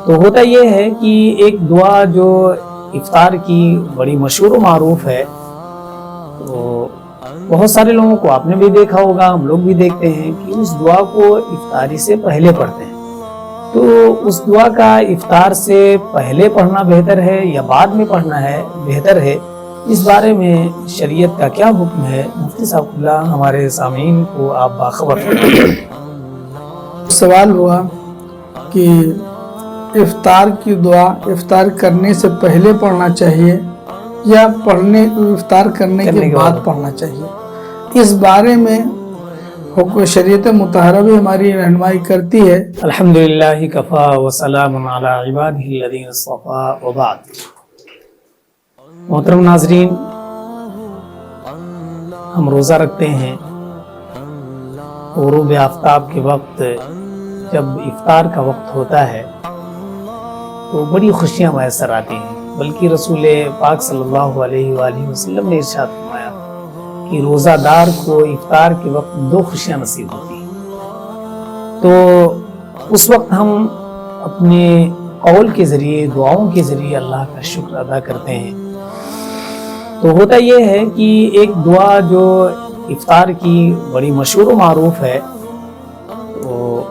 تو ہوتا یہ ہے کہ ایک دعا جو افطار کی بڑی مشہور و معروف ہے، تو بہت سارے لوگوں کو آپ نے بھی دیکھا ہوگا، ہم لوگ بھی دیکھتے ہیں کہ اس دعا کو افطاری سے پہلے پڑھتے ہیں۔ تو اس دعا کا افطار سے پہلے پڑھنا بہتر ہے یا بعد میں پڑھنا ہے بہتر ہے، اس بارے میں شریعت کا کیا حکم ہے؟ مفتی صاحب اللہ ہمارے سامعین کو آپ باخبر فرمائیں۔ سوال ہوا کہ افطار کی دعا افطار کرنے سے پہلے پڑھنا چاہیے یا افطار کرنے کے بعد پڑھنا چاہیے۔ اس بارے میں شریعت مطہرہ بھی ہماری رہنمائی کرتی ہے۔ الحمدللہ کفا وسلام علی عبادہ الذین اصطفیٰ وبعد۔ محترم ناظرین، ہم روزہ رکھتے ہیں، غروب آفتاب کے وقت جب افطار کا وقت ہوتا ہے تو بڑی خوشیاں میسر آتی ہیں، بلکہ رسول پاک صلی اللہ علیہ وآلہ وسلم نے ارشاد فرمایا کہ روزہ دار کو افطار کے وقت 2 خوشیاں نصیب ہوتی ہیں۔ تو اس وقت ہم اپنے قول کے ذریعے، دعاؤں کے ذریعے اللہ کا شکر ادا کرتے ہیں۔ تو ہوتا یہ ہے کہ ایک دعا جو افطار کی بڑی مشہور و معروف ہے، تو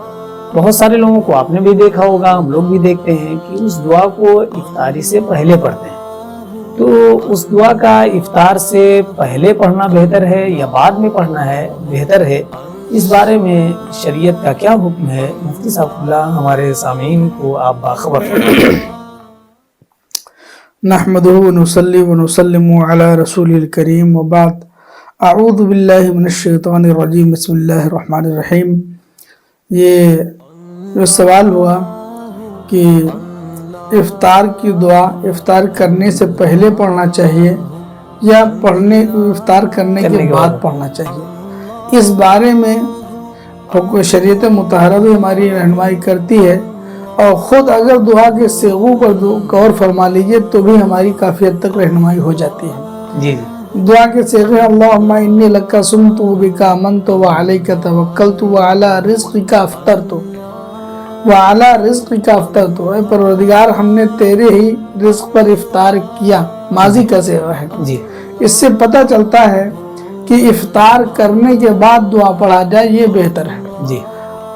بہت سارے لوگوں کو آپ نے بھی دیکھا ہوگا، ہم لوگ بھی دیکھتے ہیں کہ اس دعا کو افطاری سے پہلے پڑھتے ہیں۔ تو اس دعا کا افطار سے پہلے پڑھنا بہتر ہے یا بعد میں پڑھنا ہے بہتر ہے، اس بارے میں شریعت کا کیا حکم ہے؟ مفتی صاحب اللہ ہمارے سامعین کو آپ باخبر فرمائیں۔ نحمدہ ونصلی ونسلم علی رسول الکریم وبعد۔ اعوذ باللہ من الشیطان الرجیم، بسم اللہ الرحمن الرحیم۔ یہ جو سوال ہوا کہ افطار کی دعا افطار کرنے سے پہلے پڑھنا چاہیے یا افطار کرنے کے بعد پڑھنا چاہیے، اس بارے میں شریعت مطہرہ بھی ہماری رہنمائی کرتی ہے، اور خود اگر دعا کے صیغوں پر غور فرما لیجئے تو بھی ہماری کافی حد تک رہنمائی ہو جاتی ہے۔ جی دعا کے صیغے: اللہم انی لک صمت بک آمنت وعلیک توکلت وعلی رزقک افطرت وعلی رزقک افطرت۔ اے پروردگار، ہم نے تیرے ہی رزق پر افطار کیا، ماضی کا صیغہ ہے۔ اس سے پتہ چلتا ہے کہ افطار کرنے کے بعد دعا پڑھا جائے، یہ بہتر ہے۔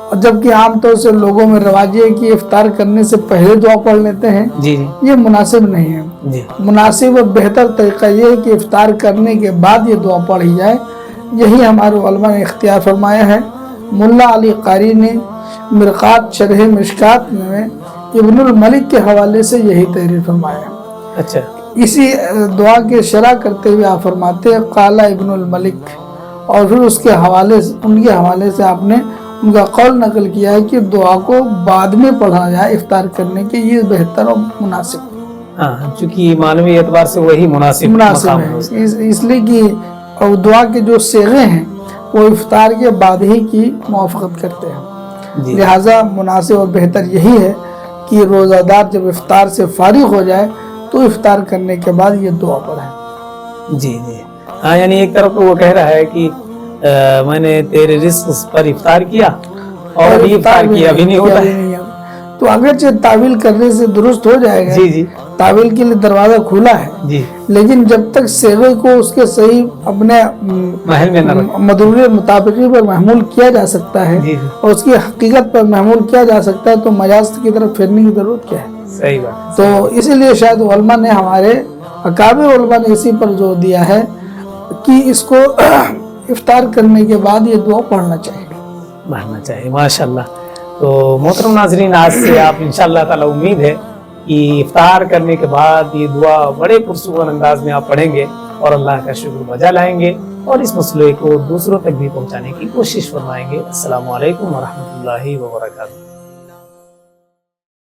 اور جبکہ عام طور سے لوگوں میں رواج ہے کہ افطار کرنے سے پہلے دعا پڑھ لیتے ہیں، یہ مناسب نہیں ہے۔ مناسب اور بہتر طریقہ یہ ہے کہ افطار کرنے کے بعد یہ دعا پڑھی جائے، یہی ہمارے علماء نے اختیار فرمایا ہے۔ ملا علی قاری نے مرقات شرح مشکات میں ابن الملک کے حوالے سے یہی تحریر فرمایا۔ اچھا، اسی دعا کے شرح کرتے ہوئے آپ فرماتے ہیں قال ابن الملک، اور پھر ان کے حوالے سے آپ نے ان کا قول نقل کیا ہے کہ دعا کو بعد میں پڑھا جائے افطار کرنے کے، یہ بہتر اور مناسب ہے۔ ہاں، چونکہ معنوی اعتبار سے وہی مناسب ہے، اس لیے کہ دعا کے جو صیغے ہیں وہ افطار کے بعد ہی کی موافقت کرتے ہیں، لہٰذا مناسب اور بہتر یہی ہے کہ روزہ دار جب افطار سے فارغ ہو جائے تو افطار کرنے کے بعد یہ دعا پڑھیں۔ جی ہاں، یعنی ایک طرف وہ کہہ رہا ہے کہ میں نے تیرے رزق پر افطار کیا اور ابھی افطار کیا بھی نہیں ہوتا ہے، تو اگرچہ تعویل کرنے سے درست ہو جائے گا، تعویل کے لیے دروازہ کھلا ہے، لیکن جب تک صیغے کو اس کے صحیح اپنے محل میں مدعوی مطابقی پر محمول کیا جا سکتا ہے اور اس کی حقیقت پر محمول کیا جا سکتا ہے، تو مجاز کی طرف پھرنے کی ضرورت کیا ہے؟ صحیح بات۔ تو اسی لیے شاید علماء نے، ہمارے اکابر علماء نے اسی پر زور دیا ہے کہ اس کو افطار کرنے کے بعد یہ دعا پڑھنا چاہیے۔ ماشاءاللہ۔ تو محترم ناظرین، آج سے آپ انشاءاللہ تعالی امید ہے کہ افطار کرنے کے بعد یہ دعا بڑے پرسکون انداز میں آپ پڑھیں گے اور اللہ کا شکر بجا لائیں گے اور اس مسئلے کو دوسروں تک بھی پہنچانے کی کوشش فرمائیں گے۔ السلام علیکم ورحمۃ اللہ وبرکاتہ۔